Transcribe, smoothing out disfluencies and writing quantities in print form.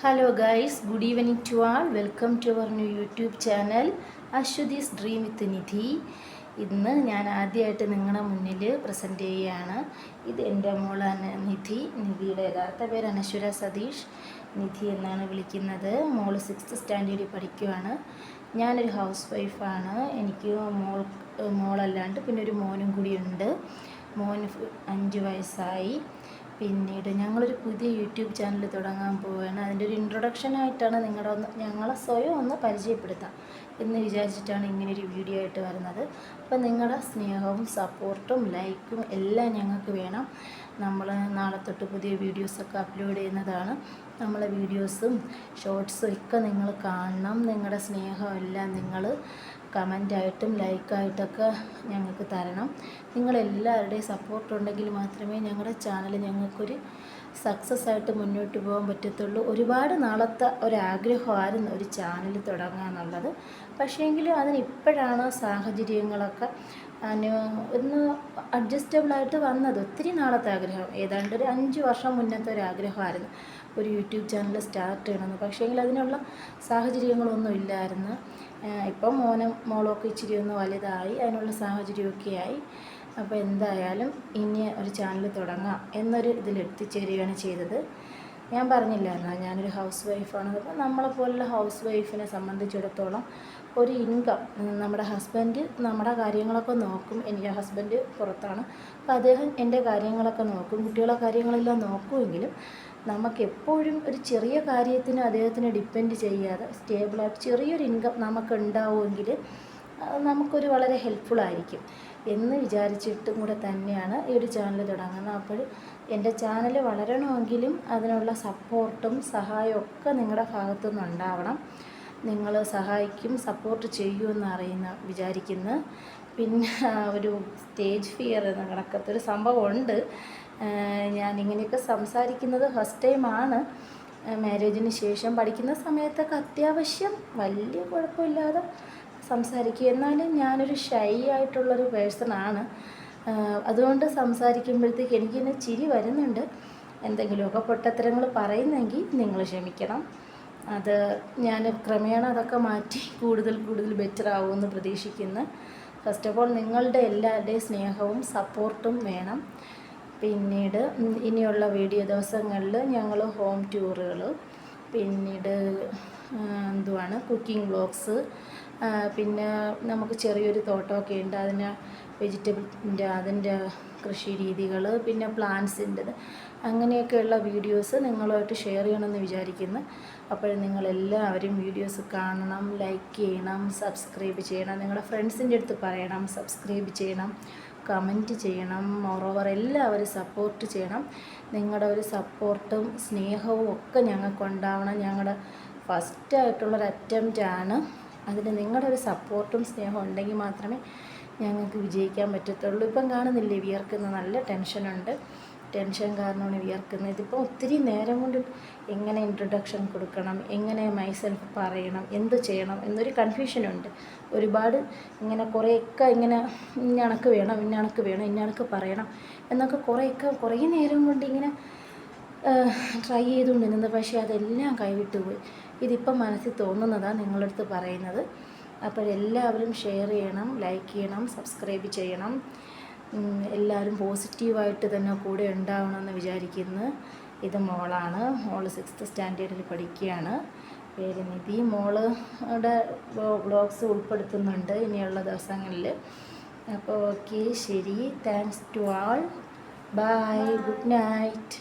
Hello guys, good evening to all. Welcome to our new YouTube channel Ashwati's Dream with Nidhi. ഇന്ന് ഞാൻ ആദ്യമായിട്ട് നിങ്ങളുടെ മുന്നിൽ present ചെയ്യുകയാണ്. ഇത് എൻ്റെ മോളാണ് നിധി. നിധിയുടെ യഥാർത്ഥ പേര് അനശ്വര സതീഷ്. നിധി എന്നാണ് വിളിക്കുന്നത്. മോള് 6th സ്റ്റാൻഡേർഡിൽ പഠിക്കുകയാണ്. ഞാനൊരു ഹൗസ് വൈഫാണ്. എനിക്ക് മോളല്ലാണ്ട് പിന്നെ ഒരു മോനും കൂടിയുണ്ട്. മോന് 5 വയസ്സായി. പിന്നീട് ഞങ്ങളൊരു പുതിയ യൂട്യൂബ് ചാനൽ തുടങ്ങാൻ പോവുകയാണ്. അതിൻ്റെ ഒരു ഇൻട്രൊഡക്ഷനായിട്ടാണ് ഞങ്ങളെ സ്വയം ഒന്ന് പരിചയപ്പെടുത്താം എന്ന് വിചാരിച്ചിട്ടാണ് ഇങ്ങനൊരു വീഡിയോ ആയിട്ട് വരുന്നത്. അപ്പോൾ നിങ്ങളുടെ സ്നേഹവും സപ്പോർട്ടും ലൈക്കും എല്ലാം ഞങ്ങൾക്ക് വേണം. നമ്മൾ നാളെ തൊട്ട് പുതിയ വീഡിയോസൊക്കെ അപ്ലോഡ് ചെയ്യുന്നതാണ്. നമ്മളെ വീഡിയോസും ഷോർട്സും ഒക്കെ നിങ്ങൾ കാണണം. നിങ്ങളുടെ സ്നേഹമെല്ലാം നിങ്ങൾ കമൻ്റായിട്ടും ലൈക്കായിട്ടൊക്കെ ഞങ്ങൾക്ക് തരണം. നിങ്ങളെല്ലാവരുടെയും സപ്പോർട്ടുണ്ടെങ്കിൽ മാത്രമേ ഞങ്ങളുടെ ചാനൽ ഞങ്ങൾക്കൊരു സക്സസ് ആയിട്ട് മുന്നോട്ട് പോകാൻ പറ്റത്തുള്ളൂ. ഒരുപാട് നാളത്തെ ഒരാഗ്രഹമായിരുന്നു ഒരു ചാനൽ തുടങ്ങുക എന്നുള്ളത്. പക്ഷേങ്കിലും അതിനിപ്പോഴാണ് സാഹചര്യങ്ങളൊക്കെ ഒന്ന് അഡ്ജസ്റ്റബിളായിട്ട് വന്നത്. ഒത്തിരി നാളത്തെ ആഗ്രഹം, ഏതാണ്ട് ഒരു 5 വർഷം മുന്നത്തെ ഒരു ആഗ്രഹമായിരുന്നു ഒരു യൂട്യൂബ് ചാനൽ സ്റ്റാർട്ട് ചെയ്യണമെന്ന്. പക്ഷേങ്കിൽ അതിനുള്ള സാഹചര്യങ്ങളൊന്നും ഇല്ലായിരുന്നു. ഇപ്പം മോളൊക്കെ ഇച്ചിരി ഒന്ന് വലുതായി, അതിനുള്ള സാഹചര്യമൊക്കെ ആയി. അപ്പോൾ എന്തായാലും ഇനി ഒരു ചാനൽ തുടങ്ങാം എന്നൊരു ഇതിലെത്തിച്ചേരുകയാണ് ചെയ്തത്. ഞാൻ പറഞ്ഞില്ലായിരുന്നോ ഞാനൊരു ഹൗസ് വൈഫാണ്. അപ്പോൾ നമ്മളെപ്പോലുള്ള ഹൗസ് വൈഫിനെ സംബന്ധിച്ചിടത്തോളം ഒരു ഇൻകം, നമ്മുടെ ഹസ്ബൻഡ് നമ്മുടെ കാര്യങ്ങളൊക്കെ നോക്കും. എൻ്റെ ഹസ്ബൻഡ് പുറത്താണ്. അപ്പോൾ അദ്ദേഹം എൻ്റെ കാര്യങ്ങളൊക്കെ നോക്കും, കുട്ടികളെ കാര്യങ്ങളെല്ലാം നോക്കുമെങ്കിലും നമുക്കെപ്പോഴും ഒരു ചെറിയ കാര്യത്തിന് അദ്ദേഹത്തിനെ ഡിപ്പെൻഡ് ചെയ്യാതെ സ്റ്റേബിളായിട്ട് ചെറിയൊരു ഇൻകം നമുക്ക് ഉണ്ടാവുമെങ്കിൽ നമുക്കൊരു വളരെ ഹെൽപ്ഫുള്ളായിരിക്കും എന്ന് വിചാരിച്ചിട്ടും കൂടെ തന്നെയാണ് ഈ ഒരു ചാനൽ തുടങ്ങുന്നത്. അപ്പോൾ എൻ്റെ ചാനൽ വളരണമെങ്കിലും അതിനുള്ള സപ്പോർട്ടും സഹായവും ഒക്കെ നിങ്ങളുടെ ഭാഗത്തു നിന്നുണ്ടാവണം. നിങ്ങൾ സഹായിക്കും, സപ്പോർട്ട് ചെയ്യുമെന്ന് വിചാരിക്കുന്നു. പിന്നെ ഒരു സ്റ്റേജ് ഫിയർ എന്ന കണക്കത്തൊരു സംഭവമുണ്ട്. ഞാനിങ്ങനെയൊക്കെ സംസാരിക്കുന്നത് ഫസ്റ്റ് ടൈമാണ്. മാരേജിന് ശേഷം പഠിക്കുന്ന സമയത്തൊക്കെ അത്യാവശ്യം വലിയ കുഴപ്പമില്ലാതെ സംസാരിക്കും. എന്നാലും ഞാനൊരു ഷൈ ആയിട്ടുള്ളൊരു പേഴ്സണാണ്. അതുകൊണ്ട് സംസാരിക്കുമ്പോഴത്തേക്ക് എനിക്കിങ്ങനെ ചിരി വരുന്നുണ്ട്. എന്തെങ്കിലുമൊക്കെ പൊട്ടത്തരങ്ങൾ പറയുന്നെങ്കിൽ നിങ്ങൾ ക്ഷമിക്കണം. അത് ഞാൻ ക്രമേണ അതൊക്കെ മാറ്റി കൂടുതൽ ബെറ്റർ ആവുമെന്ന് പ്രതീക്ഷിക്കുന്നു. ഫസ്റ്റ് ഓഫ് ഓൾ നിങ്ങളുടെ എല്ലാവരുടെയും സ്നേഹവും സപ്പോർട്ടും വേണം. പിന്നീട് ഇനിയുള്ള വീഡിയോ ദിവസങ്ങളിൽ ഞങ്ങൾ ഹോം ടൂറുകൾ, പിന്നീട് കുക്കിംഗ് വ്ളോഗ്സ്, പിന്നെ നമുക്ക് ചെറിയൊരു തോട്ടമൊക്കെ ഉണ്ട്, അതിന് വെജിറ്റബിളിൻ്റെ അതിൻ്റെ കൃഷി രീതികൾ, പിന്നെ പ്ലാന്റ്സിൻ്റെത്, അങ്ങനെയൊക്കെയുള്ള വീഡിയോസ് നിങ്ങളുമായിട്ട് ഷെയർ ചെയ്യണമെന്ന് വിചാരിക്കുന്നു. അപ്പോൾ നിങ്ങളെല്ലാവരും വീഡിയോസ് കാണണം, ലൈക്ക് ചെയ്യണം, സബ്സ്ക്രൈബ് ചെയ്യണം, നിങ്ങളുടെ ഫ്രണ്ട്സിൻ്റെ അടുത്ത് പറയണം, സബ്സ്ക്രൈബ് ചെയ്യണം, കമൻറ്റ് ചെയ്യണം. മോറോവർ എല്ലാവരും സപ്പോർട്ട് ചെയ്യണം. നിങ്ങളുടെ ഒരു സപ്പോർട്ടും സ്നേഹവും ഒക്കെ ഞങ്ങൾക്കുണ്ടാവണം. ഞങ്ങളുടെ ഫസ്റ്റായിട്ടുള്ളൊരു അറ്റംപ്റ്റാണ്. അതിന് നിങ്ങളുടെ ഒരു സപ്പോർട്ടും സ്നേഹവും ഉണ്ടെങ്കിൽ മാത്രമേ ഞങ്ങൾക്ക് വിജയിക്കാൻ പറ്റത്തുള്ളൂ. ഇപ്പം കാണുന്നില്ലേ വിയർക്കുന്ന നല്ല ടെൻഷനുണ്ട്. ടെൻഷൻ കാരണമാണ് വിയർക്കുന്നത്. ഇതിപ്പോൾ ഒത്തിരി നേരം കൊണ്ട് എങ്ങനെ ഇൻട്രൊഡക്ഷൻ കൊടുക്കണം, എങ്ങനെ മൈസെൽഫ് പറയണം, എന്ത് ചെയ്യണം എന്നൊരു കൺഫ്യൂഷനുണ്ട്. ഒരുപാട് ഇങ്ങനെ കുറേയൊക്കെ ഇങ്ങനെ ഇന്നണക്ക് വേണം, ഇന്നണക്ക് പറയണം എന്നൊക്കെ കുറേ നേരം കൊണ്ട് ഇങ്ങനെ ട്രൈ ചെയ്തുകൊണ്ടിരുന്നത്. പക്ഷേ അതെല്ലാം കൈവിട്ടു പോയി. ഇതിപ്പം മനസ്സിൽ തോന്നുന്നതാണ് നിങ്ങളുടെ അടുത്ത് പറയുന്നത്. അപ്പോഴെല്ലാവരും ഷെയർ ചെയ്യണം, ലൈക്ക് ചെയ്യണം, സബ്സ്ക്രൈബ് ചെയ്യണം. എല്ലാവരും പോസിറ്റീവായിട്ട് തന്നെ കൂടെ ഉണ്ടാവണമെന്ന് വിചാരിക്കുന്നു. ഇത് മോളാണ്. മോള് 6th സ്റ്റാൻഡേർഡിൽ പഠിക്കുകയാണ്. പേര് നിധി. മോളുടെ വ്ളോഗ്സ് ഉൾപ്പെടുത്തുന്നുണ്ട് ഇനിയുള്ള ദിവസങ്ങളിൽ. അപ്പോൾ ഓക്കെ, ശരി. Thanks to all. Bye. Good night.